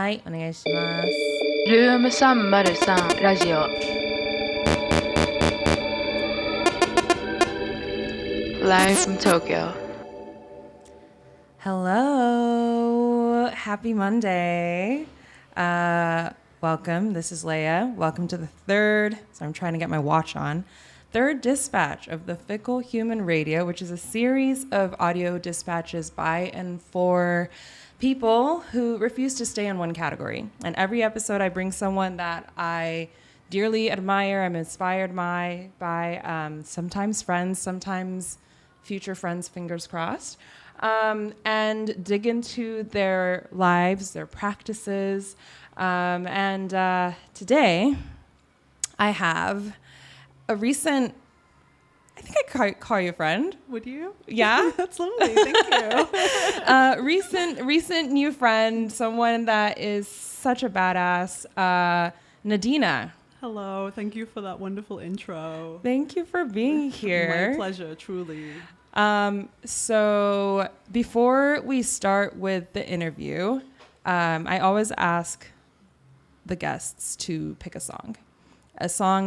はい、お願いします。ルーム303ラジオ Live from Tokyo. Hello, happy Monday. Welcome, this is Leiya. Welcome to the third, so I'm trying to get my watch on, third dispatch of the Fickle Human Radio, which is a series of audio dispatches by and for people who refuse to stay in one category. And every episode I bring someone that I dearly admire, I'm inspired by sometimes friends, sometimes future friends, fingers crossed, and dig into their lives, their practices. And today I have a recent, I think I call you a friend. Would you? Yeah. That's lovely. Thank you. Recent new friend, someone that is such a badass, Nadina. Hello. Thank you for that wonderful intro. Thank you for being here. My pleasure, truly. So before we start with the interview, I always ask the guests to pick a song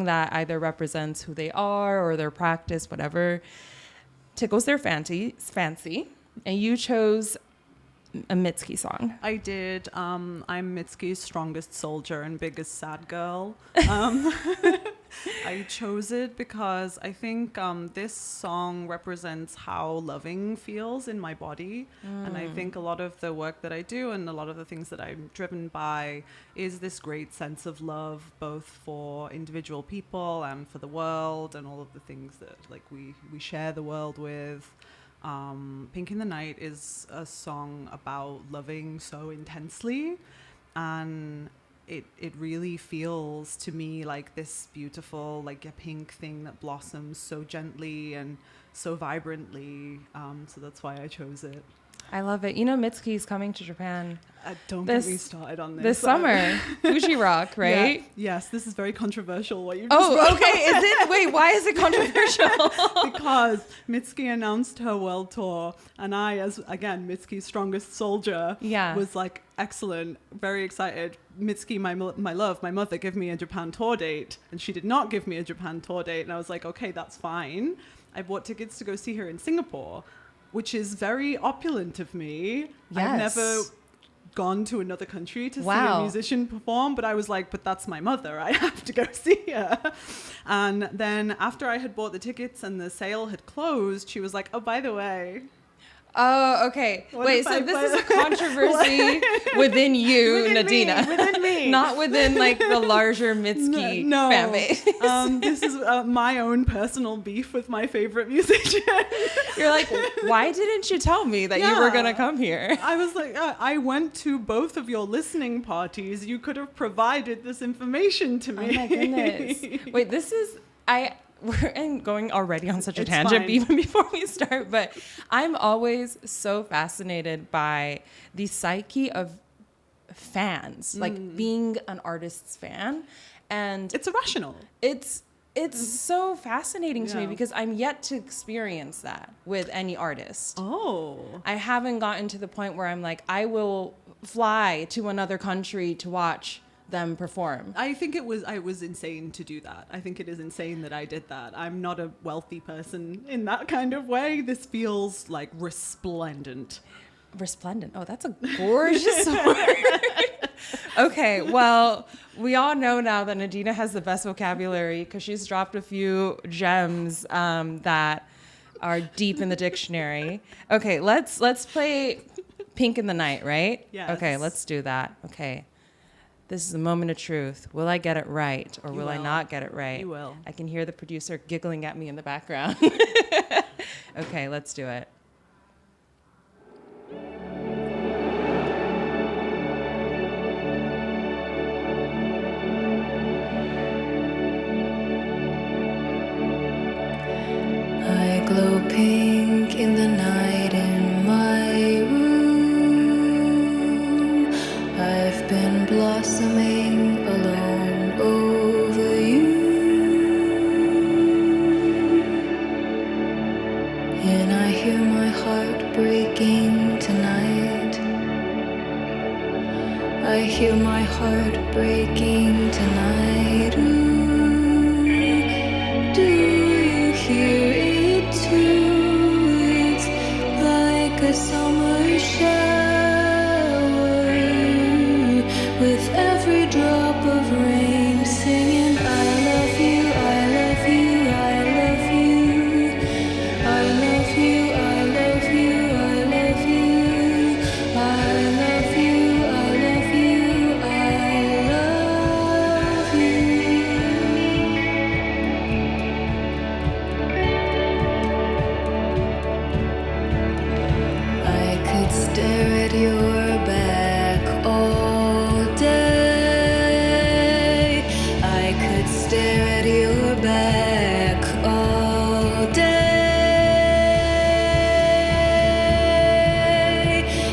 that either represents who they are or their practice, whatever tickles their fancy. And you chose a Mitski song. I did. I'm Mitski's strongest soldier and biggest sad girl. I chose it because I think this song represents how loving feels in my body. And I think a lot of the work that I do and a lot of the things that I'm driven by is this great sense of love, both for individual people and for the world and all of the things that like we share the world with. Pink in the Night is a song about loving so intensely, and it really feels to me like this beautiful, like a pink thing that blossoms so gently and so vibrantly. So that's why I chose it. I love it. You know, Mitski's coming to Japan. Don't get me started on this. This summer. Fuji Rock, right? Yeah, yes, this is very controversial what you just wrote. Okay. Is it? Wait, why is it controversial? Because Mitski announced her world tour, and I, as, again, Mitski's strongest soldier, was like, excellent, very excited. Mitski, my love, my mother, give me a Japan tour date. And she did not give me a Japan tour date. And I was like, okay, that's fine. I bought tickets to go see her in Singapore, which is very opulent of me. Yes. I've never gone to another country to see a musician perform, but I was like, but that's my mother. I have to go see her. And then after I had bought the tickets and the sale had closed, she was like, oh, by the way. Oh, okay. Wait, so this is a controversy within you, Nadina. Within me. Not within like the larger Mitski fan base. This is my own personal beef with my favorite musician. You're like, why didn't you tell me that you were going to come here? I was like, I went to both of your listening parties. You could have provided this information to me. Oh my goodness. Wait, we're going already on such a tangent fine. Even before we start, but I'm always so fascinated by the psyche of fans, like being an artist's fan. And it's irrational. It's so fascinating to me because I'm yet to experience that with any artist. Oh. I haven't gotten to the point where I'm like, I will fly to another country to watch them perform. I think I was insane to do that. I think it is insane that I did that. I'm not a wealthy person in that kind of way. This feels like resplendent. Resplendent. Oh, that's a gorgeous word. Okay, well, we all know now that Nadina has the best vocabulary because she's dropped a few gems that are deep in the dictionary. Okay, let's play Pink in the Night, right? Yes. Okay, let's do that. Okay. This is a moment of truth. Will I get it right or will I not get it right? You will. I can hear the producer giggling at me in the background. Okay, let's do it. I glow pink in the night in my room. I've been blossoming alone over you. And I hear my heart breaking tonight. I hear my heart breaking tonight? Ooh, do you hear it too? It's like a summer shower with every drop of rain singing I love you, I love you, I love you, I love you, I love you, I love you, I love you, I love you, I love you. I could stare at your back all day. I could stare at your back all day.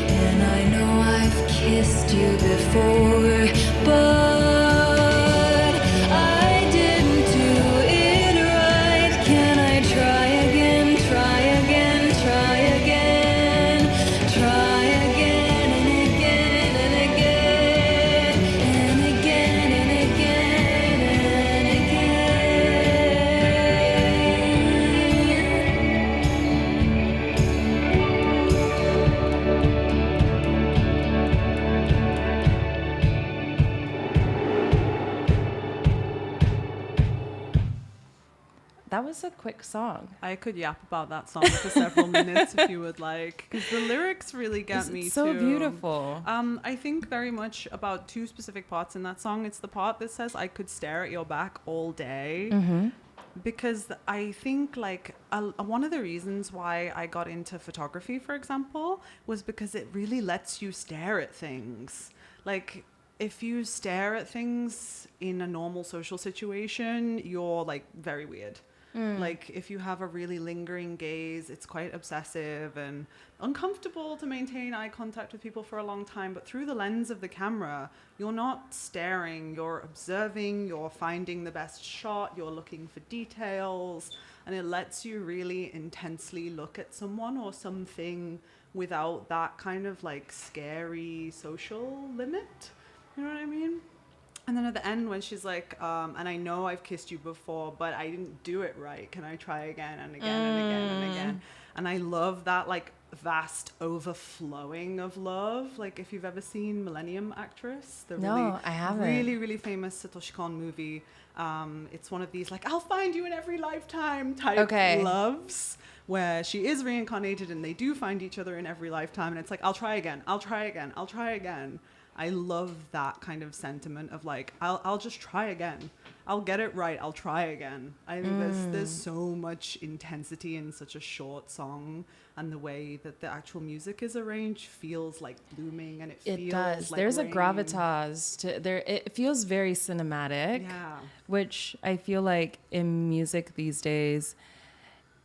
And I know I've kissed you before, but I didn't do it right. Can I try again, try again, try again, try again and again and again and again and again and That was a quick song. I could yap about that song for several minutes if you would like, because the lyrics really get It's me so too. beautiful. I think very much about two specific parts in that song. It's the part that says, I could stare at your back all day. Because I think like one of the reasons why I got into photography, for example, was because it really lets you stare at things. Like if you stare at things in a normal social situation, you're like very weird. Like if you have a really lingering gaze, it's quite obsessive and uncomfortable to maintain eye contact with people for a long time. But through the lens of the camera, you're not staring, you're observing, you're finding the best shot, you're looking for details, and it lets you really intensely look at someone or something without that kind of like scary social limit. You know what I mean? And then at the end when she's like, and I know I've kissed you before, but I didn't do it right. Can I try again and again and again and again? And I love that like vast overflowing of love. Like if you've ever seen Millennium Actress, the No, I haven't. really, really famous Satoshi Kon movie. It's one of these like, I'll find you in every lifetime type loves where she is reincarnated and they do find each other in every lifetime. And it's like, I'll try again, I'll try again, I'll try again. I love that kind of sentiment of like, I'll just try again. I'll get it right. I'll try again. I think there's so much intensity in such a short song, and the way that the actual music is arranged feels like blooming, and it feels does. like There's rain. a gravitas to there. It feels very cinematic, which I feel like in music these days,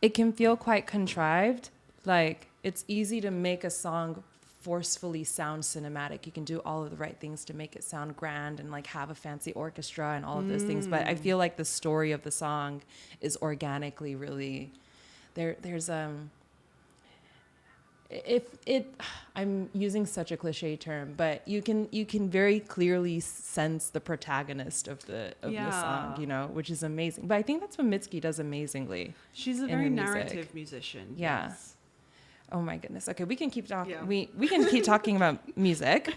it can feel quite contrived. Like it's easy to make a song forcefully sound cinematic. You can do all of the right things to make it sound grand and like have a fancy orchestra and all of those things. But I feel like the story of the song is organically really there's I'm using such a cliche term, but you can very clearly sense the protagonist of the song, you know, which is amazing. But I think that's what Mitsuki does amazingly. She's a very narrative musician. Yeah. Yes. Oh my goodness. Okay, we can keep talking. Yeah. We can keep talking about music,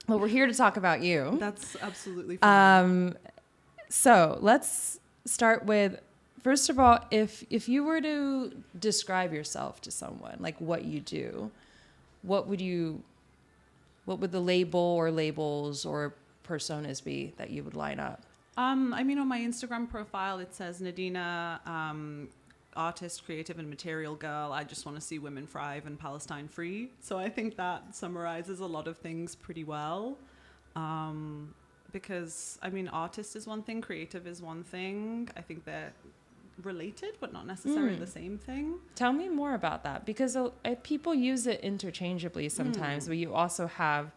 but we're here to talk about you. That's absolutely fine. So let's start with, first of all, if you were to describe yourself to someone, like what you do, what would the label or labels or personas be that you would line up? I mean, on my Instagram profile, it says Nadina, artist, creative, and material girl. I just want to see women thrive and Palestine free. So I think that summarizes a lot of things pretty well. Because, I mean, artist is one thing, creative is one thing. I think they're related, but not necessarily the same thing. Tell me more about that, because people use it interchangeably sometimes, but you also have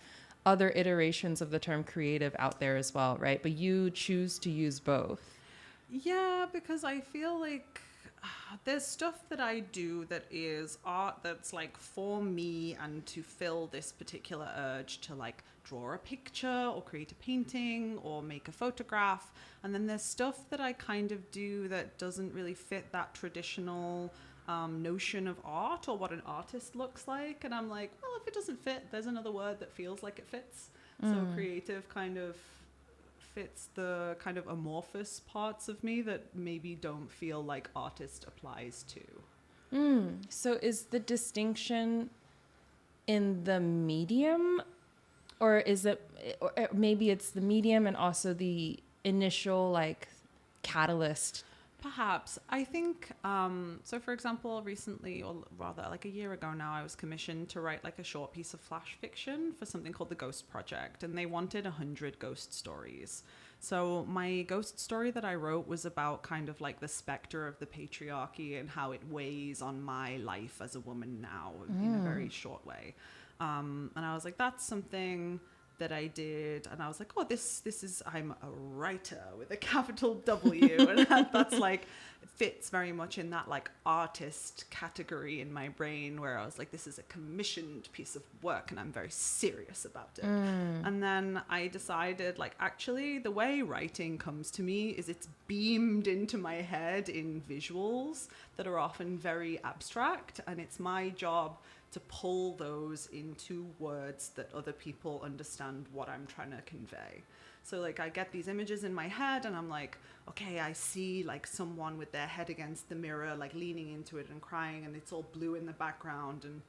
other iterations of the term creative out there as well, right? But you choose to use both. Yeah, because I feel like there's stuff that I do that is art that's like for me and to fill this particular urge to like draw a picture or create a painting or make a photograph. And then there's stuff that I kind of do that doesn't really fit that traditional notion of art or what an artist looks like. And I'm like, well, if it doesn't fit, there's another word that feels like it fits. So creative kind of fits the kind of amorphous parts of me that maybe don't feel like artist applies to. So is the distinction in the medium, or is it, or maybe it's the medium and also the initial like catalyst? Perhaps. I think, so for example, recently, or rather like a year ago now, I was commissioned to write like a short piece of flash fiction for something called the Ghost Project, and they wanted 100 ghost stories. So my ghost story that I wrote was about kind of like the specter of the patriarchy and how it weighs on my life as a woman now in a very short way. And I was like, that's something that I did, and I was like, oh, this is, I'm a writer with a capital W, and that's like fits very much in that like artist category in my brain, where I was like, this is a commissioned piece of work and I'm very serious about it. And then I decided, like, actually the way writing comes to me is it's beamed into my head in visuals that are often very abstract, and it's my job to pull those into words that other people understand what I'm trying to convey. So like I get these images in my head and I'm like, okay, I see like someone with their head against the mirror, like leaning into it and crying, and it's all blue in the background, and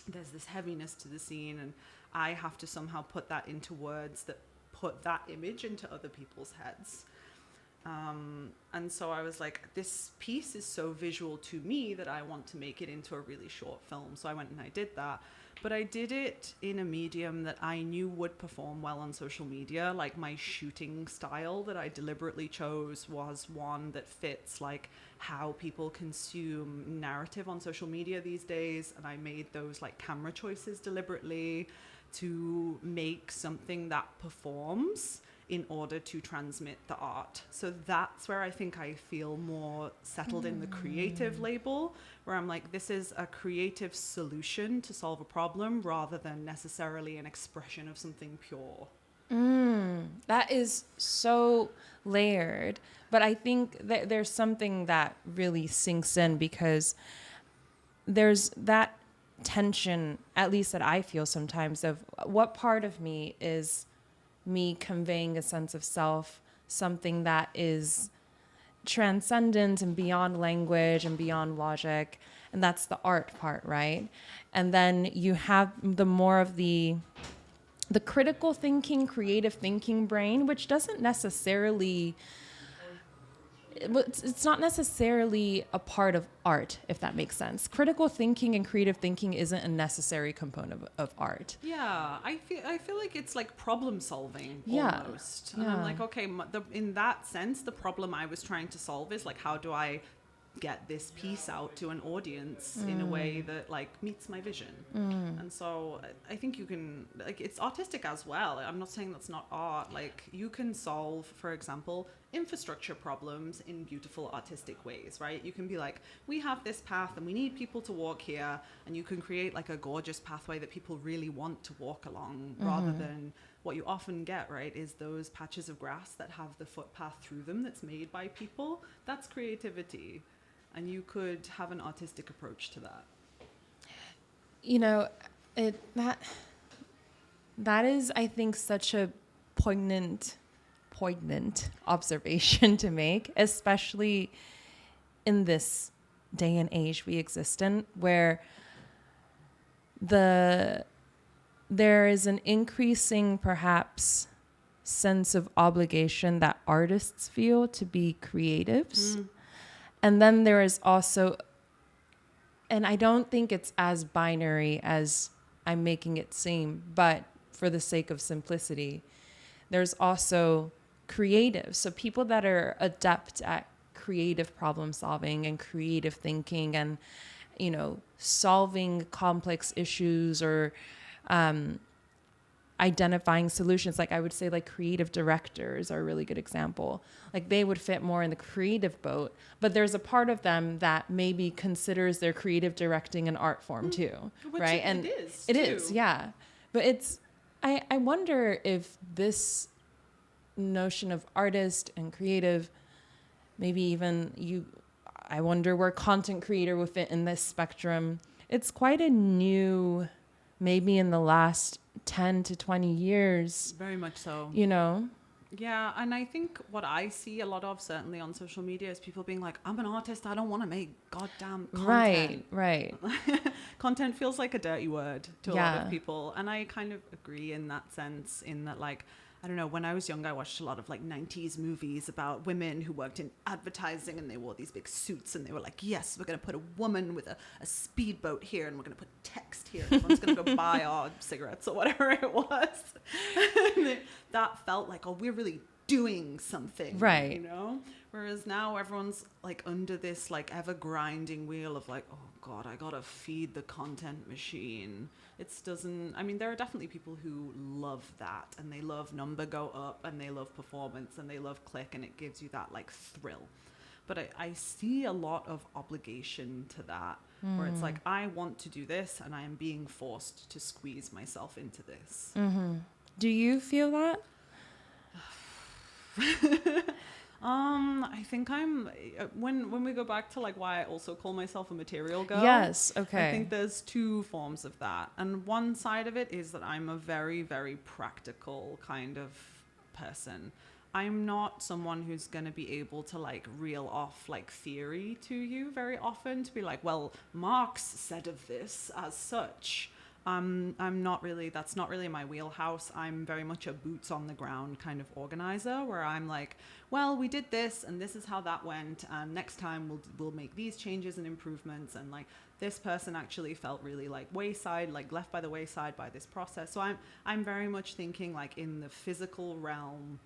there's this heaviness to the scene, and I have to somehow put that into words that put that image into other people's heads. And so I was like, this piece is so visual to me that I want to make it into a really short film. So I went and I did that. But I did it in a medium that I knew would perform well on social media. Like my shooting style that I deliberately chose was one that fits like how people consume narrative on social media these days. And I made those like camera choices deliberately to make something that performs in order to transmit the art. So that's where I think I feel more settled in the creative label, where I'm like, this is a creative solution to solve a problem rather than necessarily an expression of something pure. That is so layered. But I think that there's something that really sinks in, because there's that tension, at least that I feel sometimes, of what part of me is me conveying a sense of self, something that is transcendent and beyond language and beyond logic, and that's the art part, right? And then you have the more of the critical thinking, creative thinking brain, which doesn't necessarily, it's not necessarily a part of art, if that makes sense. Critical thinking and creative thinking isn't a necessary component of art. Yeah, I feel like it's like problem solving almost. And I'm like, okay, in that sense, the problem I was trying to solve is like, how do I get this piece out to an audience in a way that like meets my vision? And so I think you can, like, it's artistic as well. I'm not saying that's not art. Like, you can solve, for example, infrastructure problems in beautiful artistic ways, right? You can be like, we have this path and we need people to walk here, and you can create like a gorgeous pathway that people really want to walk along, rather than what you often get, right, is those patches of grass that have the footpath through them that's made by people. That's creativity. And you could have an artistic approach to that. You know, that is, I think, such a poignant observation to make, especially in this day and age we exist in, where there is an increasing, perhaps, sense of obligation that artists feel to be creatives. And then there is also, and I don't think it's as binary as I'm making it seem, but for the sake of simplicity, there's also creatives. So people that are adept at creative problem solving and creative thinking and, you know, solving complex issues or identifying solutions. Like I would say, like, creative directors are a really good example. Like they would fit more in the creative boat, but there's a part of them that maybe considers their creative directing an art form too, Which right? It is, it is, yeah. But it's, I wonder if this notion of artist and creative, maybe even I wonder where content creator would fit in this spectrum. It's quite a new, maybe in the last 10 to 20 years. Very much so. You know? Yeah, and I think what I see a lot of, certainly on social media, is people being like, I'm an artist, I don't want to make goddamn content. Right. Content feels like a dirty word to a lot of people. And I kind of agree in that sense, in that, like, I don't know, when I was young, I watched a lot of like 90s movies about women who worked in advertising, and they wore these big suits, and they were like, yes, we're going to put a woman with a speedboat here, and we're going to put text here, and everyone's going to go buy our cigarettes or whatever it was. And that felt like, oh, we're really doing something. Right. You know? Whereas now everyone's like under this like ever grinding wheel of like, oh God, I got to feed the content machine. I mean, there are definitely people who love that, and they love number go up, and they love performance, and they love click, and it gives you that like thrill. But I see a lot of obligation to that, where it's like, I want to do this, and I am being forced to squeeze myself into this. Mm-hmm. Do you feel that? I think when we go back to like why I also call myself a material girl. Yes, okay. I think there's two forms of that. And one side of it is that I'm a very, very practical kind of person. I'm not someone who's going to be able to like reel off like theory to you very often, to be like, well, Marx said of this as such. That's not really my wheelhouse. I'm very much a boots on the ground kind of organizer, where I'm like, well, we did this and this is how that went, and next time we'll make these changes and improvements, and like this person actually felt really like left by the wayside by this process. So I'm very much thinking like in the physical realm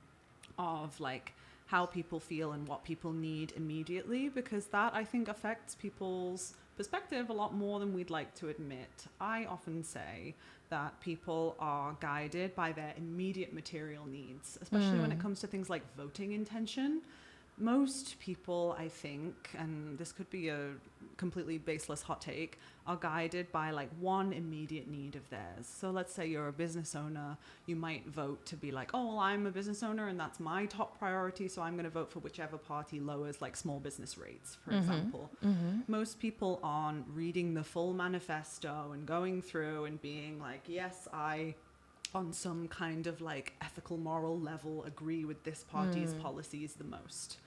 of like how people feel and what people need immediately, because that I think affects people's perspective a lot more than we'd like to admit. I often say that people are guided by their immediate material needs, especially when it comes to things like voting intention. Most people, I think, and this could be a completely baseless hot take, are guided by like one immediate need of theirs. So let's say you're a business owner, you might vote to be like, oh, well, I'm a business owner and that's my top priority, so I'm going to vote for whichever party lowers like small business rates, for example. Most people aren't reading the full manifesto and going through and being like, yes, I on some kind of like ethical moral level agree with this party's policies the most.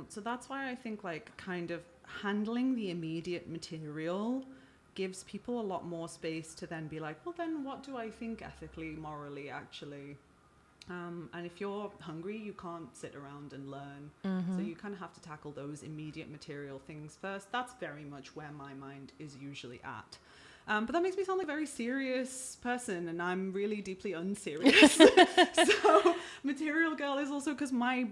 So that's why I think like kind of handling the immediate material gives people a lot more space to then be like, well, then what do I think ethically, morally, actually? And if you're hungry, you can't sit around and learn. So you kind of have to tackle those immediate material things first. That's very much where my mind is usually at. But that makes me sound like a very serious person, and I'm really deeply unserious. So material girl is also because my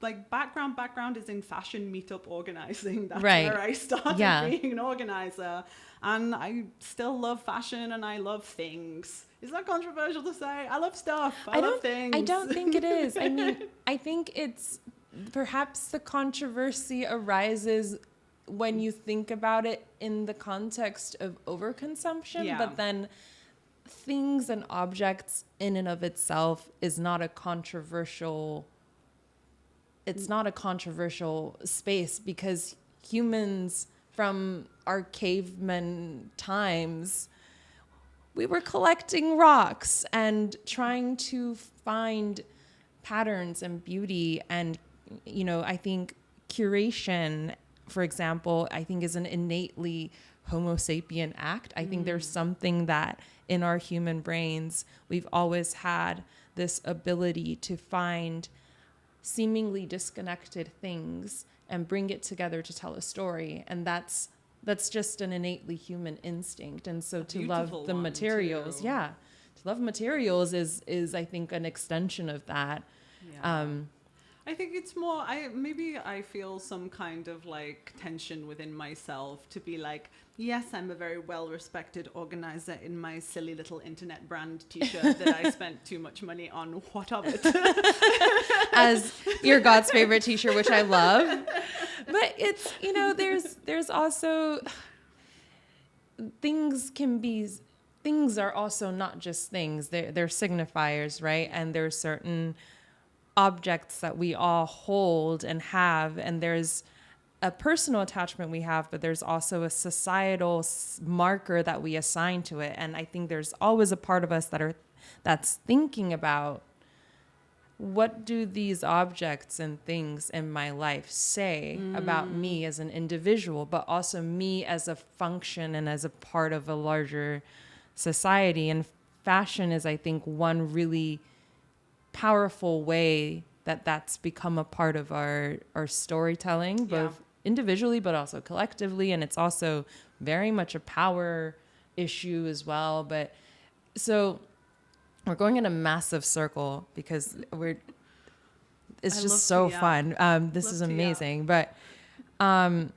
like background is in fashion meetup organizing. That's where I started being an organizer, and I still love fashion and I love things. Is that controversial to say? I love stuff. I love things. I don't think it is. I mean, I think it's perhaps the controversy arises when you think about it in the context of overconsumption, but then things and objects in and of itself is not a controversial. It's not a controversial space, because humans from our caveman times, we were collecting rocks and trying to find patterns and beauty. And, you know, I think curation, for example, I think is an innately Homo sapien act. I think there's something that in our human brains, we've always had this ability to find seemingly disconnected things and bring it together to tell a story. And that's just an innately human instinct. And so to love the materials, to love materials is I think an extension of that. I think it's more, I feel some kind of like tension within myself to be like, yes, I'm a very well-respected organizer in my silly little internet brand t-shirt that I spent too much money on. What of it? As your God's favorite t-shirt, which I love. But it's, you know, there's also things can be things are also not just things. They're signifiers, right? And there's certain objects that we all hold and have, and there's a personal attachment we have, but there's also a societal marker that we assign to it. And I think there's always a part of us that's thinking about, what do these objects and things in my life say about me as an individual, but also me as a function and as a part of a larger society? And fashion is, I think, one really powerful way that's become a part of our storytelling, both individually but also collectively. And it's also very much a power issue as well. But so we're going in a massive circle because it's just so fun. This is amazing. But one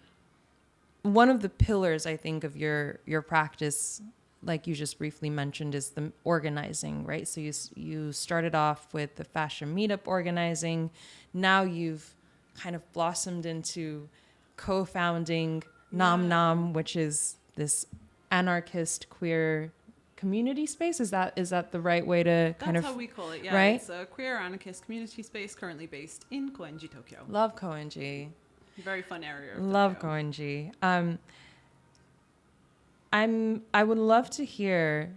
of the pillars, I think, of your practice, like you just briefly mentioned, is the organizing, right? So you started off with the fashion meetup organizing. Now you've kind of blossomed into co-founding Nam Nam, which is this anarchist queer community space. Is that the right way to kind of... That's how we call it, yeah. Right? It's a queer anarchist community space currently based in Koenji, Tokyo. Love Koenji. Very fun area of Love Tokyo. Koenji. I would love to hear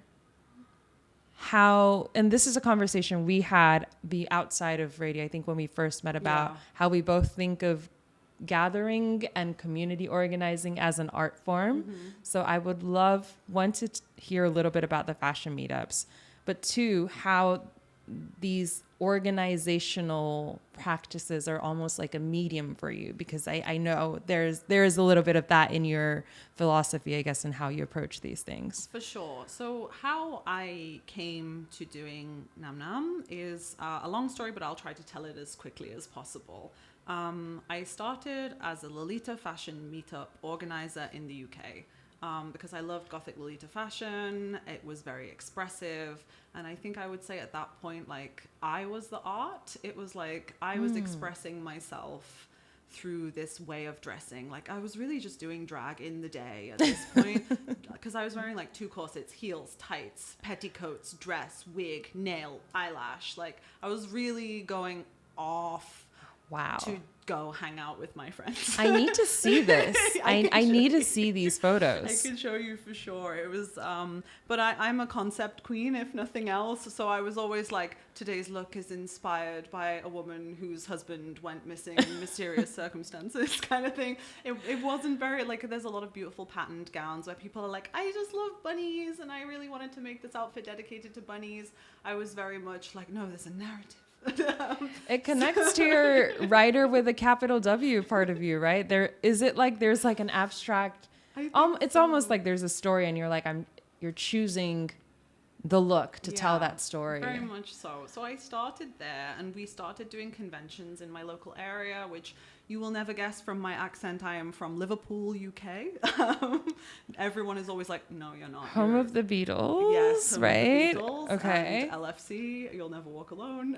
how, and this is a conversation we had outside of radio, I think, when we first met, about how we both think of gathering and community organizing as an art form. So I would love, one, to hear a little bit about the fashion meetups, but two, how these organizational practices are almost like a medium for you, because I know there's a little bit of that in your philosophy, I guess, and how you approach these things. For sure. So how I came to doing Nam Nam is a long story, but I'll try to tell it as quickly as possible. I started as a Lolita fashion meetup organizer in the UK. Because I loved Gothic Lolita fashion. It was very expressive. And I think I would say at that point, like, I was the art. It was like I was expressing myself through this way of dressing. Like, I was really just doing drag in the day at this point, because I was wearing like 2 corsets, heels, tights, petticoats, dress, wig, nail, eyelash. Like, I was really going off. Wow. To go hang out with my friends. I need to see this. I need to see these photos. I can show you for sure. It was, but I'm a concept queen, if nothing else. So I was always like, today's look is inspired by a woman whose husband went missing in mysterious circumstances, kind of thing. It wasn't very, like, there's a lot of beautiful patterned gowns where people are like, I just love bunnies and I really wanted to make this outfit dedicated to bunnies. I was very much like, no, there's a narrative. It connects to your writer with a capital W part of you, right? Is it like there's like an abstract, it's almost like there's a story and you're like, you're choosing the look to tell that story. Very much so. So I started there, and we started doing conventions in my local area, which you will never guess from my accent. I am from Liverpool, UK. Everyone is always like, no, you're not. Home of the Beatles. Yes, home right? Of the Beatles, okay. And LFC, You'll Never Walk Alone.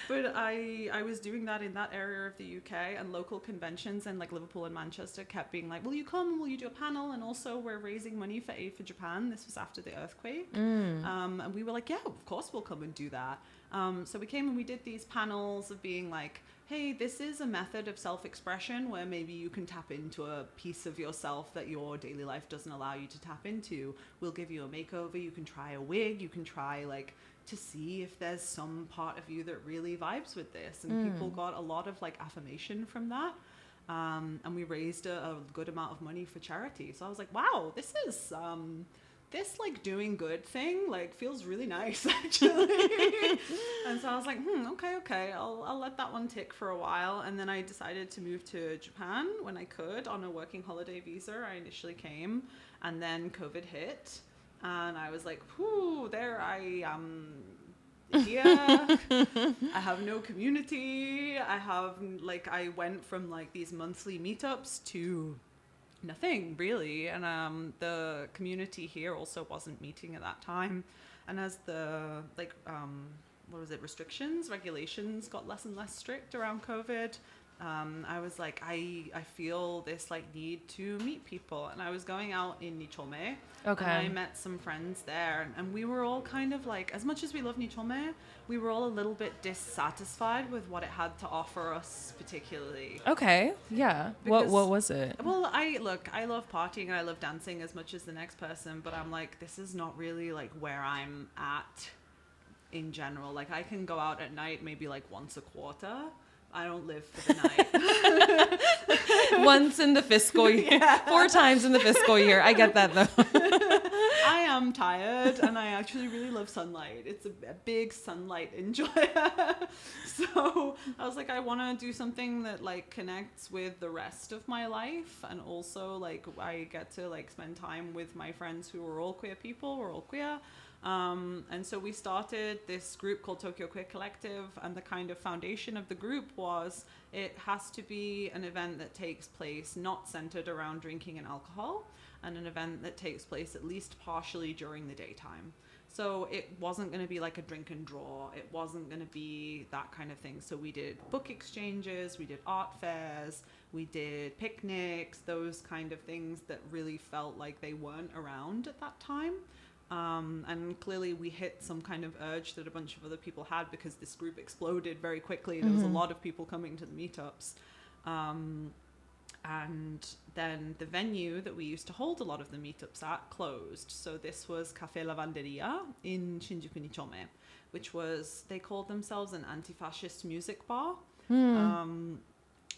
But I was doing that in that area of the UK, and local conventions and like Liverpool and Manchester kept being like, will you come? Will you do a panel? And also we're raising money for Aid for Japan. This was after the earthquake. And we were like, yeah, of course we'll come and do that. So we came and we did these panels of being like, hey, this is a method of self-expression where maybe you can tap into a piece of yourself that your daily life doesn't allow you to tap into. We'll give you a makeover. You can try a wig. You can try like to see if there's some part of you that really vibes with this. And people got a lot of like affirmation from that. And we raised a good amount of money for charity. So I was like, wow, this is... this like doing good thing like feels really nice actually. And so I was like, okay, I'll let that one tick for a while. And then I decided to move to Japan when I could on a working holiday visa. I initially came, and then COVID hit, and I was like, there I am here. I have no community. I went from like these monthly meetups to nothing really, and the community here also wasn't meeting at that time. And as the regulations got less and less strict around COVID, I was like, I feel this like need to meet people, and I was going out in Nichome. Okay. And I met some friends there, and we were all kind of like, as much as we love Nichome, we were all a little bit dissatisfied with what it had to offer us particularly. Okay. Yeah. Because- What was it? Well, I love partying and I love dancing as much as the next person, but I'm like, this is not really like where I'm at in general. Like, I can go out at night maybe like once a quarter. I don't live for the night. Once in the fiscal year, 4 times in the fiscal year. I get that though. I am tired, and I actually really love sunlight. It's a big sunlight enjoyer. So I was like, I want to do something that like connects with the rest of my life, and also like I get to like spend time with my friends who are all queer people. We're all queer. And so we started this group called Tokyo Queer Collective, and the kind of foundation of the group was it has to be an event that takes place not centered around drinking and alcohol, and an event that takes place at least partially during the daytime. So it wasn't going to be like a drink and draw. It wasn't going to be that kind of thing. So we did book exchanges, we did art fairs, we did picnics, those kind of things that really felt like they weren't around at that time. And clearly we hit some kind of urge that a bunch of other people had, because this group exploded very quickly. There was a lot of people coming to the meetups. And then the venue that we used to hold a lot of the meetups at closed. So this was Café Lavanderia in Shinjuku Nichome, which was, they called themselves an anti-fascist music bar.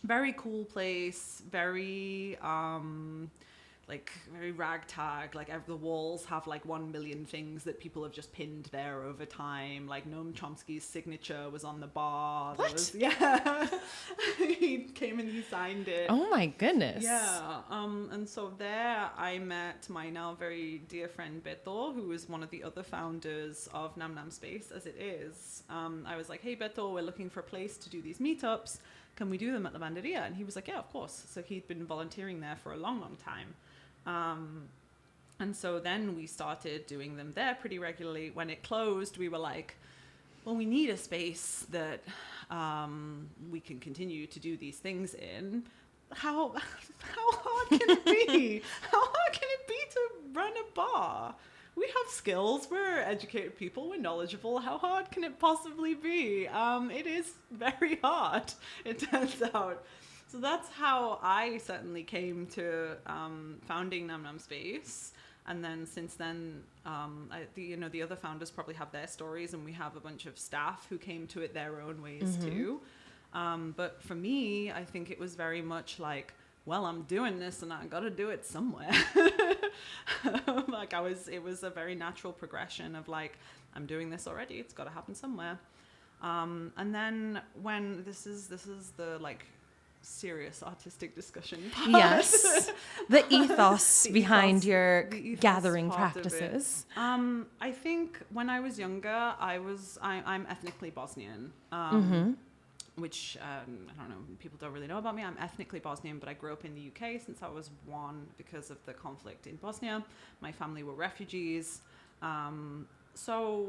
Very cool place, very very ragtag. Like the walls have like 1 million things that people have just pinned there over time. Like Noam Chomsky's signature was on the bar. What? Yeah. He came and he signed it. Oh my goodness. Yeah. And so there I met my now very dear friend Beto, who is one of the other founders of Nam Nam Space as it is. I was like, hey Beto, we're looking for a place to do these meetups. Can we do them at La Banderia? And he was like, yeah, of course. So he'd been volunteering there for a long, long time. And so then we started doing them there pretty regularly. When it closed, we were like, well, we need a space that we can continue to do these things in. How hard can it be? How hard can it be to run a bar? We have skills, we're educated people, we're knowledgeable. How hard can it possibly be? It is very hard, it turns out. So that's how I certainly came to founding Nam Nam Space. And then since then, the other founders probably have their stories, and we have a bunch of staff who came to it their own ways too. But for me, I think it was very much like, well, I'm doing this and I got to do it somewhere. It was a very natural progression of like, I'm doing this already. It's got to happen somewhere. And then when this is the like serious artistic discussion part. Yes. The ethos behind your the ethos gathering part of it. practices. I think when I was younger, I'm ethnically Bosnian. Which I don't know, people don't really know about me. I'm ethnically Bosnian, but I grew up in the UK since I was 1 because of the conflict in Bosnia. My family were refugees. So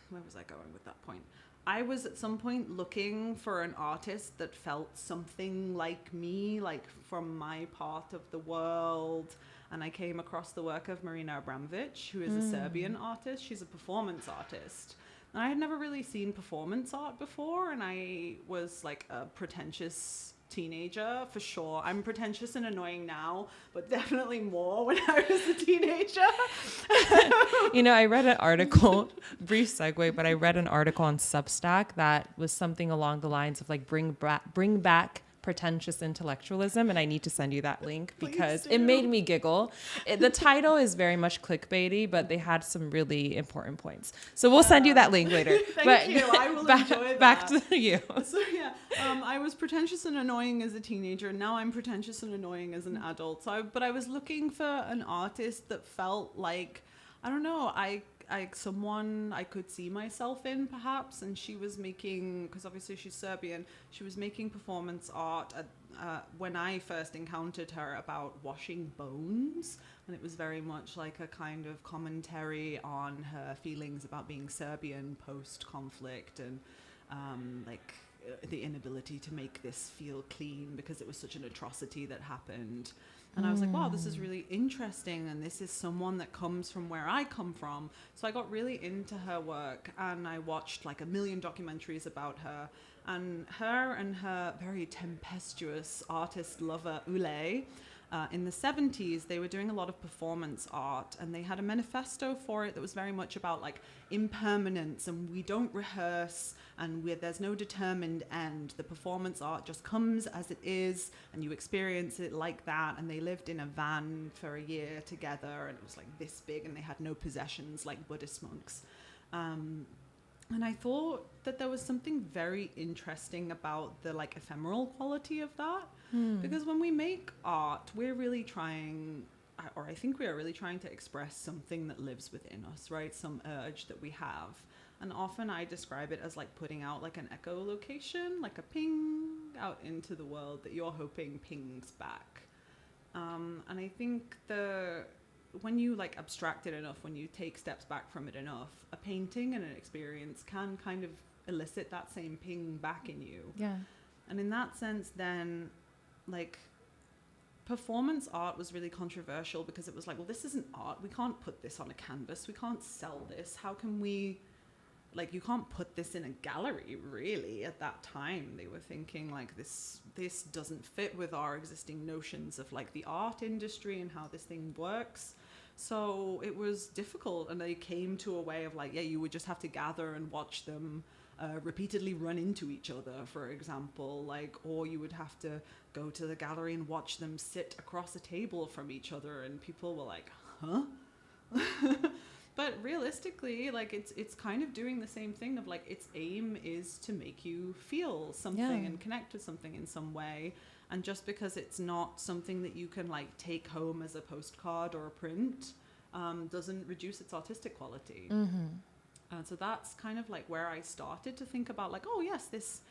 where was I going with that point? I was at some point looking for an artist that felt something like me, like from my part of the world. And I came across the work of Marina Abramovic, who is a Serbian artist. She's a performance artist. And I had never really seen performance art before, and I was like a pretentious teenager for sure. I'm pretentious and annoying now, but definitely more when I was a teenager. I read an article, brief segue, but I read an article on Substack that was something along the lines of like bring back pretentious intellectualism, and I need to send you that link because it made me giggle. The title is very much clickbaity, but they had some really important points. So we'll send you that link later. Thank you. I will enjoy that. Back to you. So yeah, I was pretentious and annoying as a teenager. Now I'm pretentious and annoying as an adult. But I was looking for an artist that felt like, I don't know, someone I could see myself in perhaps. And she was making, because obviously she's Serbian, she was making performance art when I first encountered her about washing bones. And it was very much like a kind of commentary on her feelings about being Serbian post-conflict and like the inability to make this feel clean because it was such an atrocity that happened. And I was like, wow, this is really interesting. And this is someone that comes from where I come from. So I got really into her work, and I watched like 1 million documentaries about her. And her very tempestuous artist lover, Ule, in the 70s, they were doing a lot of performance art, and they had a manifesto for it that was very much about like impermanence, and we don't rehearse, and there's no determined end. The performance art just comes as it is, and you experience it like that. And they lived in a van for a year together, and it was like this big, and they had no possessions like Buddhist monks. And I thought that there was something very interesting about the like ephemeral quality of that. Because when we make art, we're really trying, or I think we are really trying to express something that lives within us, right? Some urge that we have. And often I describe it as like putting out like an echolocation, like a ping out into the world that you're hoping pings back. And I think when you like abstract it enough, when you take steps back from it enough, a painting and an experience can kind of elicit that same ping back in you. Yeah. And in that sense, then like performance art was really controversial because it was like, well, this isn't art. We can't put this on a canvas. We can't sell this. How can we, like, you can't put this in a gallery, really. At that time, they were thinking like this doesn't fit with our existing notions of like the art industry and how this thing works. So it was difficult, and they came to a way of like, yeah, you would just have to gather and watch them repeatedly run into each other, for example, like, or you would have to go to the gallery and watch them sit across a table from each other, and people were like, huh? But realistically, like, it's kind of doing the same thing of like, its aim is to make you feel something and connect with something in some way. And just because it's not something that you can like take home as a postcard or a print, doesn't reduce its artistic quality. So that's kind of like where I started to think about like, oh yes, this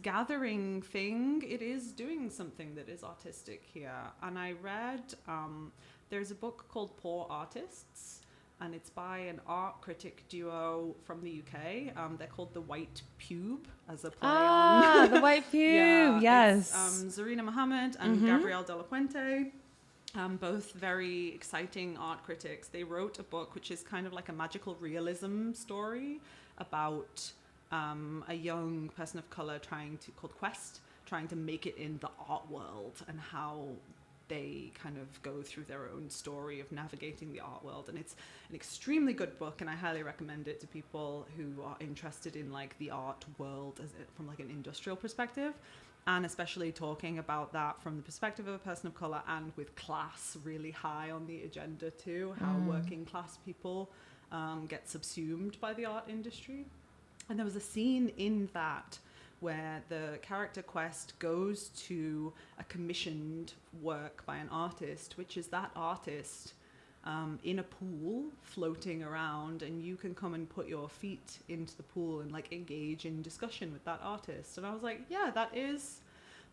gathering thing, it is doing something that is artistic here. And I read, there's a book called Poor Artists, and it's by an art critic duo from the UK. They're called The White Pube, as a play on... The White Pube, yes. Zarina Mohammed and Gabrielle De La Puente, both very exciting art critics. They wrote a book which is kind of like a magical realism story about a young person of color called Quest, trying to make it in the art world, and how they kind of go through their own story of navigating the art world. And it's an extremely good book, and I highly recommend it to people who are interested in like the art world from like an industrial perspective, and especially talking about that from the perspective of a person of color, and with class really high on the agenda too, how working class people get subsumed by the art industry. And there was a scene in that where the character Quest goes to a commissioned work by an artist, which is that artist in a pool floating around, and you can come and put your feet into the pool and like engage in discussion with that artist. And I was like, yeah, that is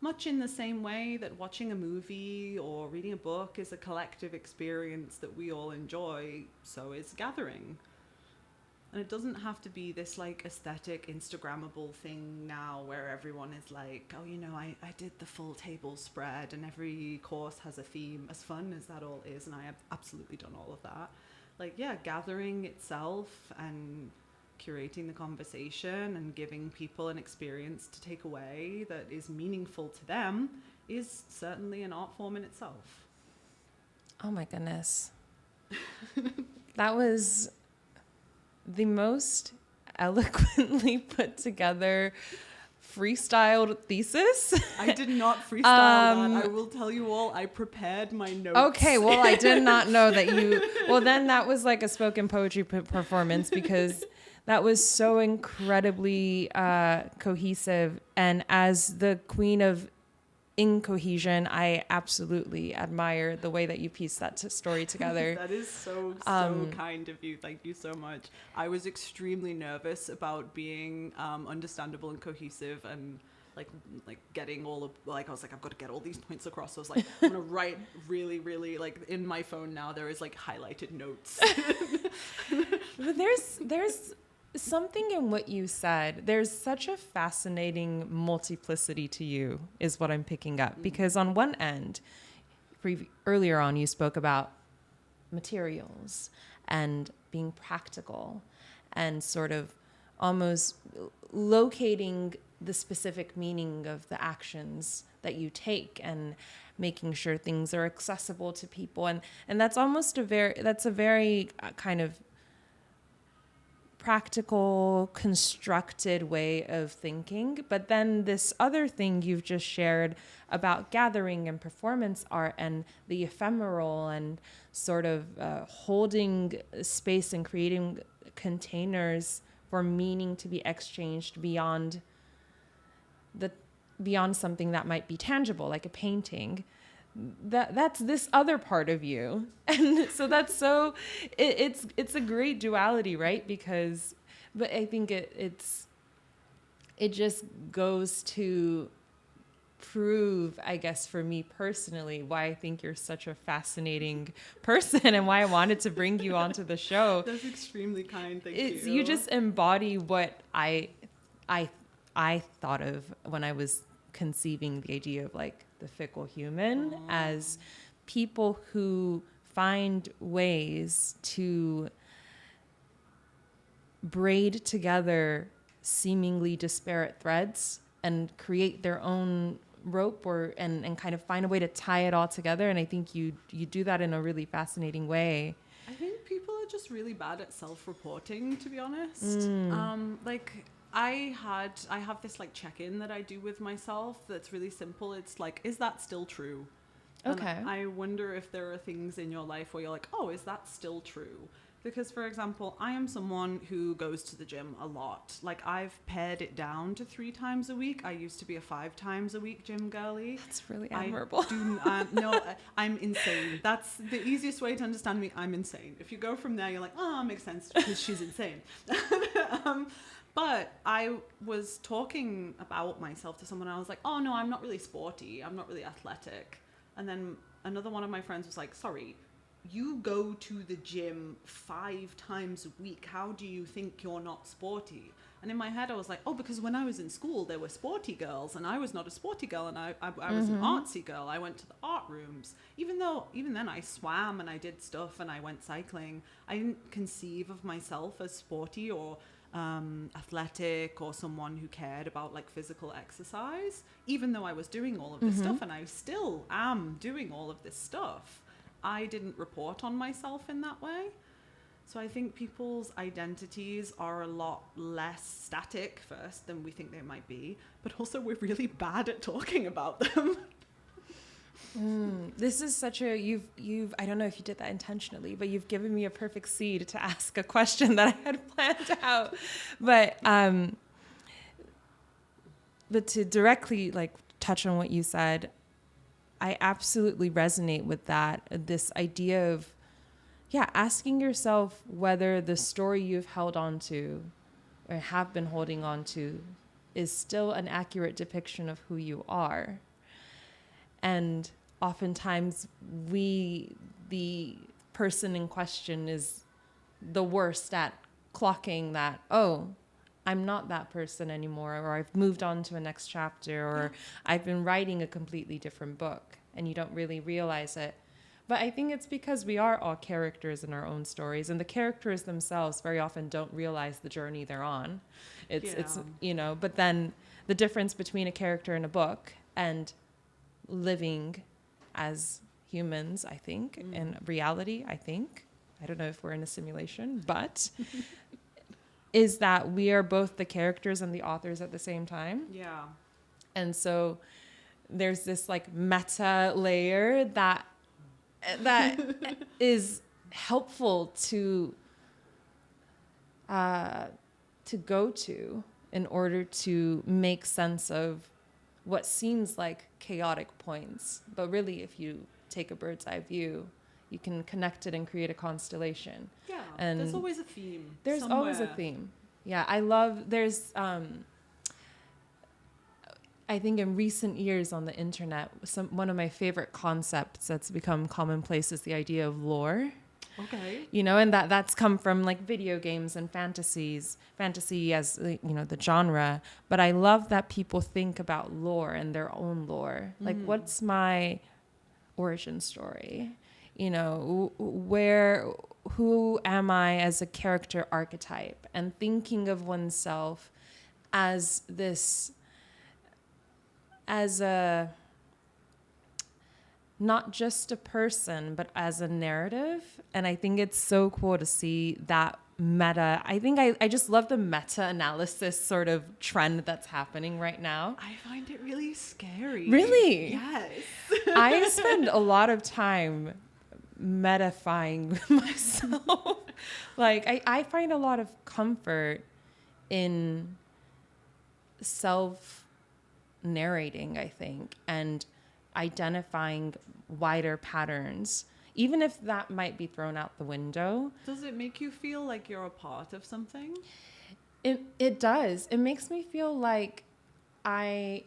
much in the same way that watching a movie or reading a book is a collective experience that we all enjoy, so is gathering. And it doesn't have to be this like aesthetic Instagrammable thing now where everyone is like, oh, you know, I did the full table spread and every course has a theme. As fun as that all is, and I have absolutely done all of that. Like, yeah, gathering itself and curating the conversation and giving people an experience to take away that is meaningful to them is certainly an art form in itself. Oh my goodness. That was the most eloquently put together freestyled thesis. I did not freestyle that. I will tell you all, I prepared my notes. Okay, well, I did not know that you... Well, then that was like a spoken poetry performance, because that was so incredibly cohesive. And as the queen of incohesion, I absolutely admire the way that you pieced that story together. That is so kind of you. Thank you so much. I was extremely nervous about being understandable and cohesive, and like getting all of, like, I was like, I've got to get all these points across. So I was like, I'm gonna write really, really, like, in my phone now there is like highlighted notes. But there's something in what you said, there's such a fascinating multiplicity to you, is what I'm picking up. Because on one end, earlier on, you spoke about materials and being practical and sort of almost locating the specific meaning of the actions that you take and making sure things are accessible to people. And that's almost a very kind of practical, constructed way of thinking. But then this other thing you've just shared about gathering and performance art and the ephemeral and sort of holding space and creating containers for meaning to be exchanged beyond something that might be tangible, like a painting. That's this other part of you. And so it's a great duality, right? But I think it just goes to prove, I guess, for me personally, why I think you're such a fascinating person and why I wanted to bring you onto the show. That's extremely kind. Thank you. You just embody what I thought of when I was conceiving the idea of like the fickle human as people who find ways to braid together seemingly disparate threads and create their own rope and kind of find a way to tie it all together. And I think you do that in a really fascinating way. I think people are just really bad at self-reporting, to be honest. I have this like check-in that I do with myself that's really simple. It's like, is that still true? Okay. And I wonder if there are things in your life where you're like, oh, is that still true? Because, for example, I am someone who goes to the gym a lot. Like, I've pared it down to 3 times a week. I used to be a 5 times a week gym girly. That's really admirable. No, I'm insane. That's the easiest way to understand me. I'm insane. If you go from there, you're like, oh, it makes sense because she's insane. But I was talking about myself to someone. I was like, oh, no, I'm not really sporty. I'm not really athletic. And then another one of my friends was like, sorry, you go to the gym 5 times a week. How do you think you're not sporty? And in my head, I was like, oh, because when I was in school, there were sporty girls and I was not a sporty girl. And I was an artsy girl. I went to the art rooms. Even then I swam and I did stuff and I went cycling. I didn't conceive of myself as sporty or athletic or someone who cared about like physical exercise, even though I was doing all of this stuff, and I still am doing all of this stuff. I didn't report on myself in that way. So I think people's identities are a lot less static first than we think they might be, but also we're really bad at talking about them. This is such a you've I don't know if you did that intentionally, but you've given me a perfect seed to ask a question that I had planned out. But to directly like touch on what you said, I absolutely resonate with that. This idea of asking yourself whether the story you've held on to or have been holding on to is still an accurate depiction of who you are. And oftentimes the person in question is the worst at clocking that, oh, I'm not that person anymore, or I've moved on to a next chapter, or I've been writing a completely different book, and you don't really realize it. But I think it's because we are all characters in our own stories, and the characters themselves very often don't realize the journey they're on. It's but then the difference between a character in a book and living as humans, I think, in reality, I don't know if we're in a simulation, but is that we are both the characters and the authors at the same time. Yeah. And so there's this like meta layer that is helpful to go to in order to make sense of what seems like chaotic points. But really, if you take a bird's eye view, you can connect it and create a constellation. Yeah, and there's always a theme. There's always a theme. Yeah, there's I think in recent years on the internet, one of my favorite concepts that's become commonplace is the idea of lore. Okay. And that's come from like video games and fantasy as the genre. But I love that people think about lore and their own lore. Like, what's my origin story? Who am I as a character archetype, and thinking of oneself as not just a person, but as a narrative. And I think it's so cool to see that meta. I think I just love the meta-analysis sort of trend that's happening right now. I find it really scary. Really? Yes. I spend a lot of time metafying with myself. Like, I find a lot of comfort in self-narrating, I think, and identifying wider patterns, even if that might be thrown out the window. Does it make you feel like you're a part of something? It does. It makes me feel like I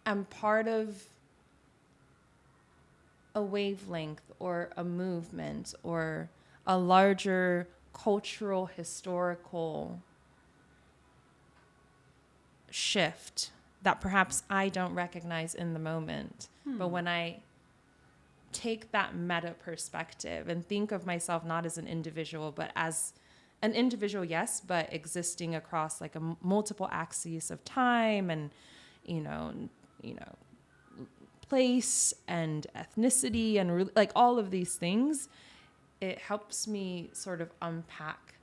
am part of a wavelength or a movement or a larger cultural, historical shift that perhaps I don't recognize in the moment. But when I take that meta perspective and think of myself not as an individual, but as an individual, yes, but existing across like a multiple axes of time and, place and ethnicity and like all of these things, it helps me sort of unpack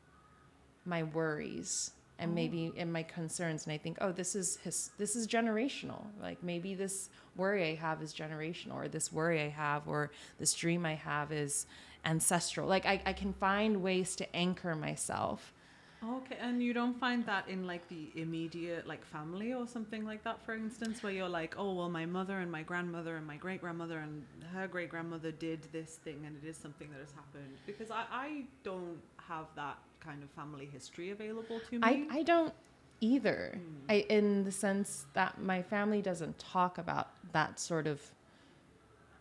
my worries and maybe in my concerns, and I think, this is generational. Like, maybe this worry I have is generational, or this worry I have, or this dream I have is ancestral. Like, I can find ways to anchor myself. Okay, and you don't find that in like the immediate like family or something like that, for instance, where you're like, oh well, my mother and my grandmother and my great grandmother and her great grandmother did this thing, and it is something that has happened, because I don't have that kind of family history available to me. I don't either. In the sense that my family doesn't talk about that sort of.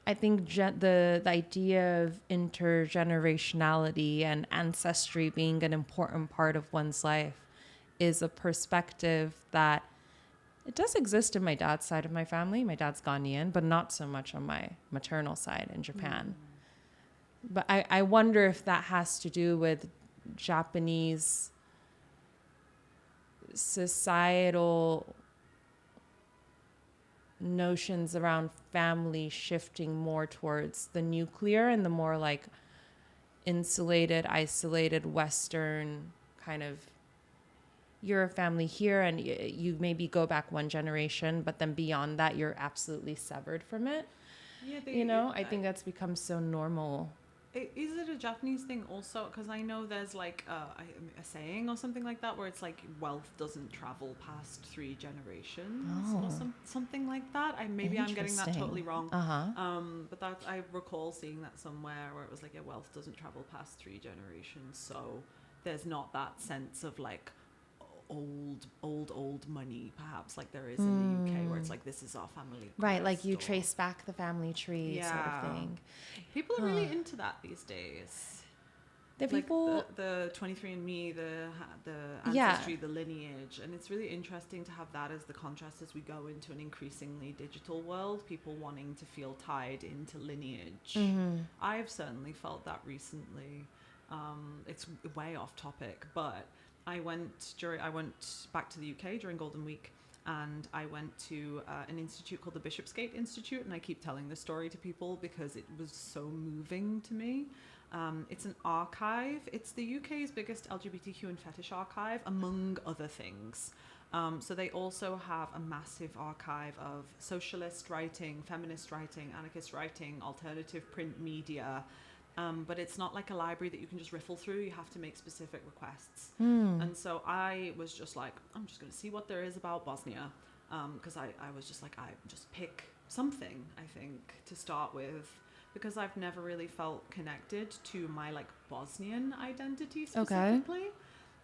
I think the idea of intergenerationality and ancestry being an important part of one's life is a perspective that it does exist in my dad's side of my family. My dad's Ghanaian, but not so much on my maternal side in Japan. But I wonder if that has to do with Japanese societal notions around family shifting more towards the nuclear and the more like insulated, isolated Western kind of, you're a family here and you maybe go back one generation, but then beyond that, you're absolutely severed from it. Yeah, I think that's become so normal. Is it a Japanese thing also? Because I know there's like a saying or something like that where it's like wealth doesn't travel past 3 generations or something like that. I'm getting that totally wrong. But that I recall seeing that somewhere where it was like, wealth doesn't travel past 3 generations. So there's not that sense of like old money, perhaps like there is in the UK, where it's like, this is our family crest, right, like you trace back the family tree sort of thing. People are really into that these days. The like people, the 23andMe, the ancestry, the lineage, and it's really interesting to have that as the contrast as we go into an increasingly digital world, people wanting to feel tied into lineage. I've certainly felt that recently. It's way off topic, but I went back to the UK during Golden Week, and I went to an institute called the Bishopsgate Institute, and I keep telling this story to people because it was so moving to me. It's an archive. It's the UK's biggest LGBTQ and fetish archive, among other things. So they also have a massive archive of socialist writing, feminist writing, anarchist writing, alternative print media. But it's not like a library that you can just riffle through. You have to make specific requests. And so I was just like, I'm just going to see what there is about Bosnia. Because I was just like, I just pick something, I think, to start with. Because I've never really felt connected to my like Bosnian identity specifically.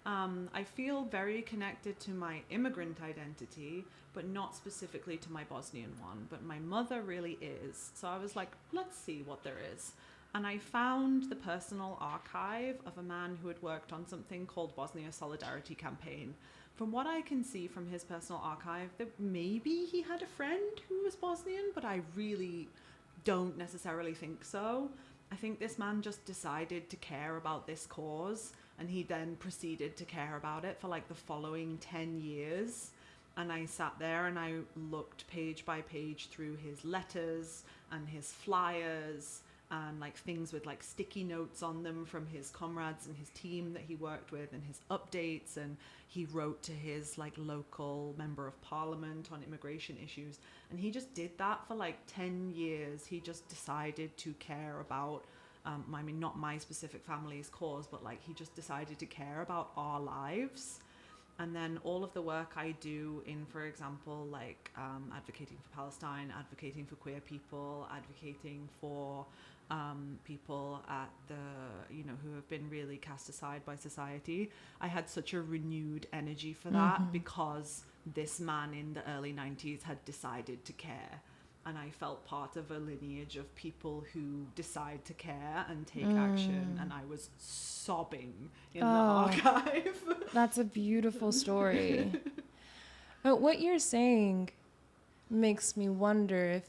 I feel very connected to my immigrant identity, but not specifically to my Bosnian one. But my mother really is. So I was like, let's see what there is. And I found the personal archive of a man who had worked on something called Bosnia Solidarity Campaign. From what I can see from his personal archive, that maybe he had a friend who was Bosnian, but I really don't necessarily think so. I think this man just decided to care about this cause, and he then proceeded to care about it for like the following 10 years. And I sat there and I looked page by page through his letters and his flyers and like things with like sticky notes on them from his comrades and his team that he worked with, and his updates, and he wrote to his like local member of parliament on immigration issues, and he just did that for like 10 years. He just decided to care about I mean, not my specific family's cause, but like he just decided to care about our lives. And then all of the work I do in, for example, like advocating for Palestine, advocating for queer people, advocating for people at the, you know, who have been really cast aside by society. I had such a renewed energy for that because this man in the early 90s had decided to care. And I felt part of a lineage of people who decide to care and take action. And I was sobbing in the archive. That's a beautiful story. But what you're saying makes me wonder if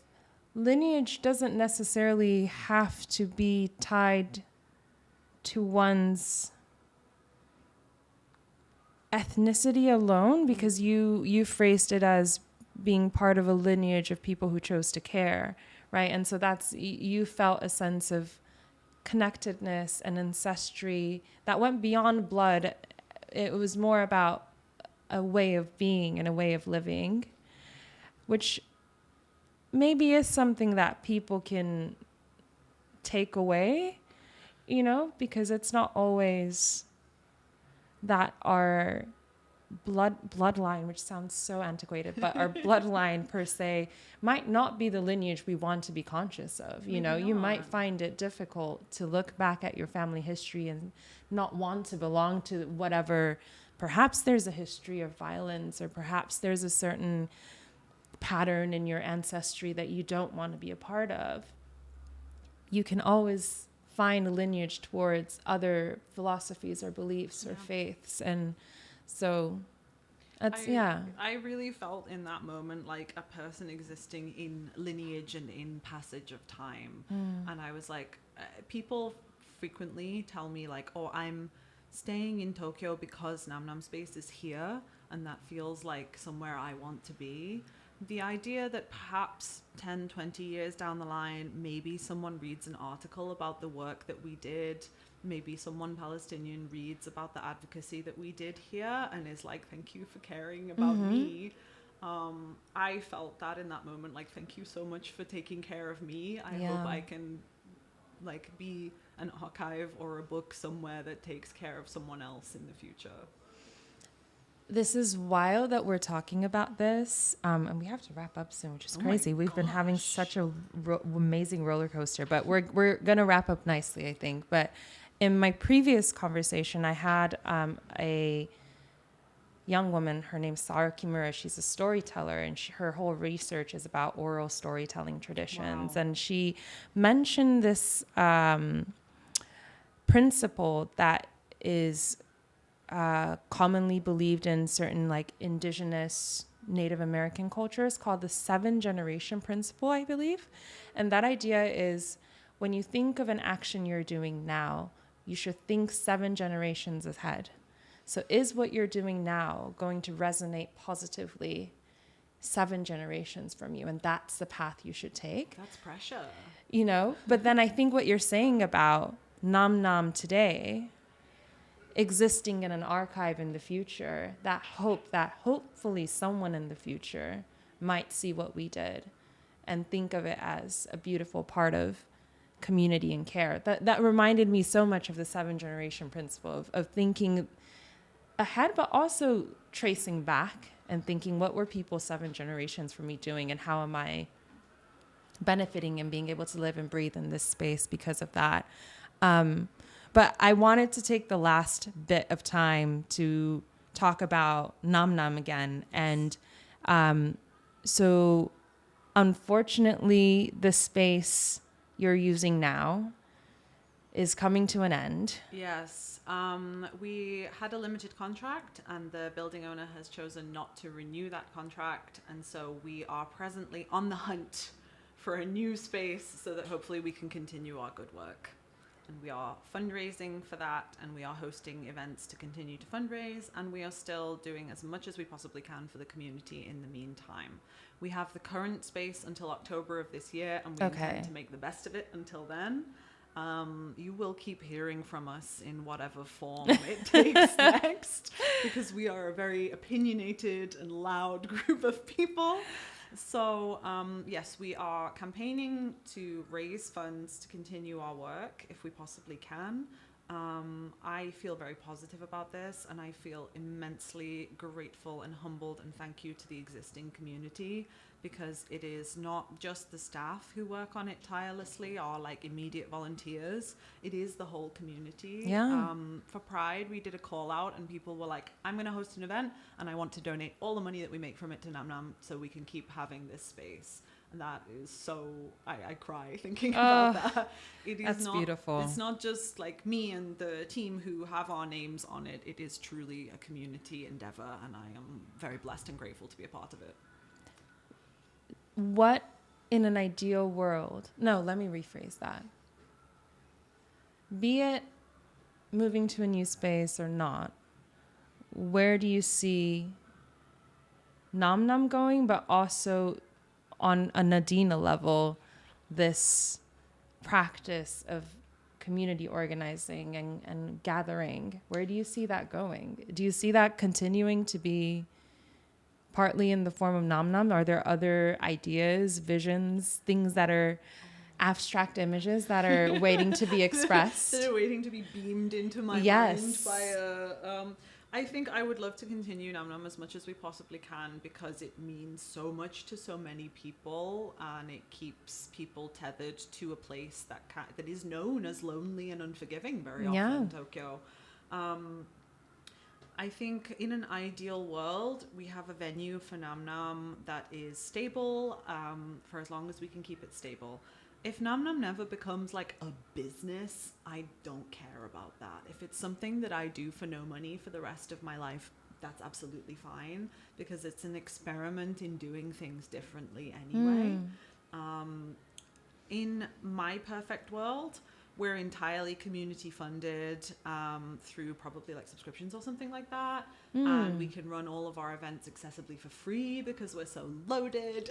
lineage doesn't necessarily have to be tied to one's ethnicity alone, because you phrased it as being part of a lineage of people who chose to care, right? And so that's, you felt a sense of connectedness and ancestry that went beyond blood. It was more about a way of being and a way of living, which maybe is something that people can take away, you know, because it's not always that our bloodline, which sounds so antiquated, but our bloodline per se might not be the lineage we want to be conscious of. You know, you might find it difficult to look back at your family history and not want to belong to whatever. Perhaps there's a history of violence, or perhaps there's a certain pattern in your ancestry that you don't want to be a part of. You can always find a lineage towards other philosophies or beliefs or faiths. And so that's, I really felt in that moment like a person existing in lineage and in passage of time. And I was like, people frequently tell me like, oh, I'm staying in Tokyo because Nam Nam Space is here and that feels like somewhere I want to be. The idea that perhaps 10, 20 years down the line, maybe someone reads an article about the work that we did, maybe someone Palestinian reads about the advocacy that we did here and is like, thank you for caring about me. I felt that in that moment, like, thank you so much for taking care of me. I hope I can like be an archive or a book somewhere that takes care of someone else in the future. This is wild that we're talking about this, and we have to wrap up soon, which is crazy. We've been having such a amazing roller coaster, but we're gonna wrap up nicely, I think. But in my previous conversation, I had a young woman. Her name's Sara Kimura. She's a storyteller, and her whole research is about oral storytelling traditions. Wow. And she mentioned this principle that is commonly believed in certain like indigenous Native American cultures called the 7-generation principle, I believe. And that idea is when you think of an action you're doing now, you should think 7 generations ahead. So is what you're doing now going to resonate positively 7 generations from you? And that's the path you should take. That's pressure. You know, but then I think what you're saying about Nam Nam today existing in an archive in the future, that hope that hopefully someone in the future might see what we did and think of it as a beautiful part of community and care. That reminded me so much of the 7-generation principle of thinking ahead, but also tracing back and thinking, what were people 7 generations from me doing, and how am I benefiting and being able to live and breathe in this space because of that. But I wanted to take the last bit of time to talk about Nam Nam again. And so unfortunately, the space you're using now is coming to an end. Yes. We had a limited contract and the building owner has chosen not to renew that contract. And so we are presently on the hunt for a new space so that hopefully we can continue our good work. And we are fundraising for that, and we are hosting events to continue to fundraise, and we are still doing as much as we possibly can for the community in the meantime. We have the current space until October of this year, and we intend to make the best of it until then. You will keep hearing from us in whatever form it takes next, because we are a very opinionated and loud group of people. So, yes, we are campaigning to raise funds to continue our work if we possibly can. I feel very positive about this, and I feel immensely grateful and humbled, and thank you to the existing community, because it is not just the staff who work on it tirelessly or like immediate volunteers. It is the whole community. Yeah. For Pride, we did a call out and people were like, I'm going to host an event and I want to donate all the money that we make from it to Nam Nam so we can keep having this space. And that is so, I cry thinking about that. It is that's beautiful. It's not just like me and the team who have our names on it. It is truly a community endeavor, and I am very blessed and grateful to be a part of it. What in an ideal world? No, let me rephrase that. Be it moving to a new space or not, where do you see Nam Nam going, but also on a Nadina level, this practice of community organizing and gathering? Where do you see that going? Do you see that continuing to be partly in the form of Nam Nam? Are there other ideas, visions, things that are abstract images that are waiting to be expressed? That are waiting to be beamed into my mind by a... I think I would love to continue Nam Nam as much as we possibly can, because it means so much to so many people, and it keeps people tethered to a place that is known as lonely and unforgiving very often in Tokyo. I think in an ideal world, we have a venue for Nam Nam that is stable for as long as we can keep it stable. If Nam Nam never becomes like a business, I don't care about that. If it's something that I do for no money for the rest of my life, that's absolutely fine, because it's an experiment in doing things differently anyway. In my perfect world, we're entirely community funded through probably like subscriptions or something like that. And we can run all of our events accessibly for free because we're so loaded.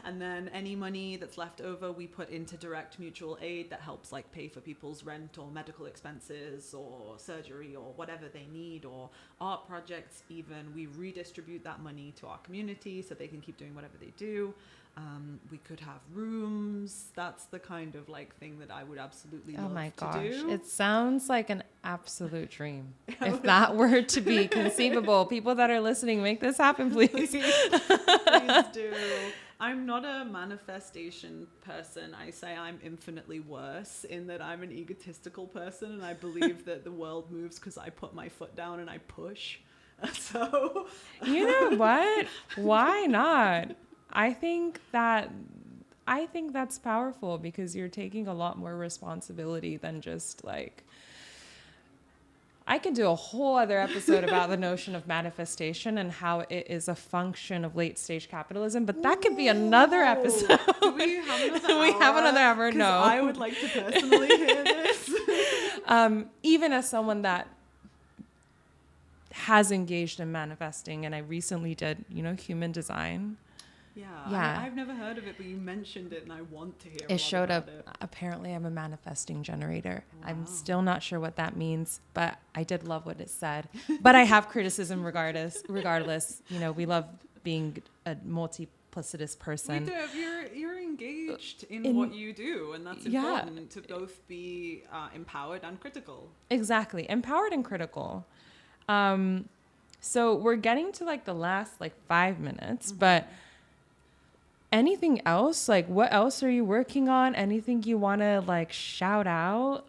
And then any money that's left over, we put into direct mutual aid that helps like pay for people's rent or medical expenses or surgery or whatever they need, or art projects even. We redistribute that money to our community so they can keep doing whatever they do. We could have rooms. That's the kind of like thing that I would absolutely love to do. It sounds like an absolute dream. If that were to be conceivable, people that are listening, make this happen, please. Please do. I'm not a manifestation person. I say I'm infinitely worse in that I'm an egotistical person, and I believe that the world moves because I put my foot down and I push. So you know what? Why not? I think that's powerful, because you're taking a lot more responsibility than just like, I could do a whole other episode about the notion of manifestation and how it is a function of late stage capitalism, but that could be another episode. Do we have another hour? We have another hour. No. I would like to personally hear this. Even as someone that has engaged in manifesting, and I recently did, human design. Yeah. I've never heard of it, but you mentioned it and I want to hear it. Showed up. It. Apparently, I'm a manifesting generator. Wow. I'm still not sure what that means, but I did love what it said. But I have criticism regardless. We love being a multiplicitous person. We do. You're engaged in what you do, and that's important to both be empowered and critical. Exactly. Empowered and critical. So we're getting to like the last 5 minutes, but... anything else? Like, what else are you working on? Anything you want to like shout out?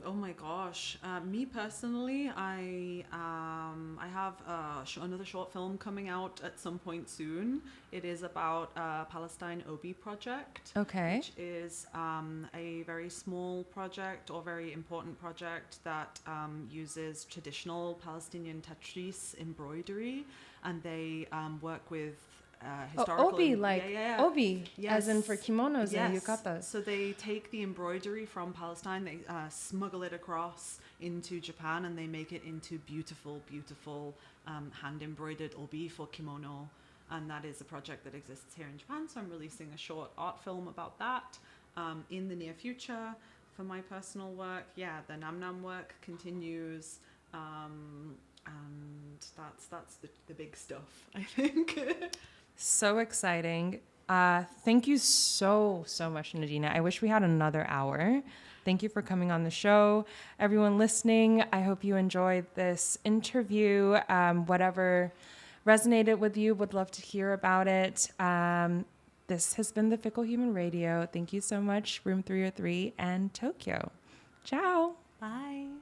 Oh my gosh. Me personally, I have another short film coming out at some point soon. It is about Palestine Obi project. Okay. Which is a very small project or very important project that uses traditional Palestinian Tetris embroidery, and they work with historical obi, like obi, yes. as in for kimonos and yukatas. So they take the embroidery from Palestine, they smuggle it across into Japan, and they make it into beautiful, beautiful hand embroidered obi for kimono. And that is a project that exists here in Japan. So I'm releasing a short art film about that in the near future. For my personal work, the Nam work continues. And that's the big stuff, I think. So exciting. Thank you so much, Nadina. I wish we had another hour. Thank you for coming on the show. Everyone listening, I hope you enjoyed this interview. Whatever resonated with you, would love to hear about it. This has been the Fickle Human Radio. Thank you so much, Room 303 and Tokyo. Ciao. Bye.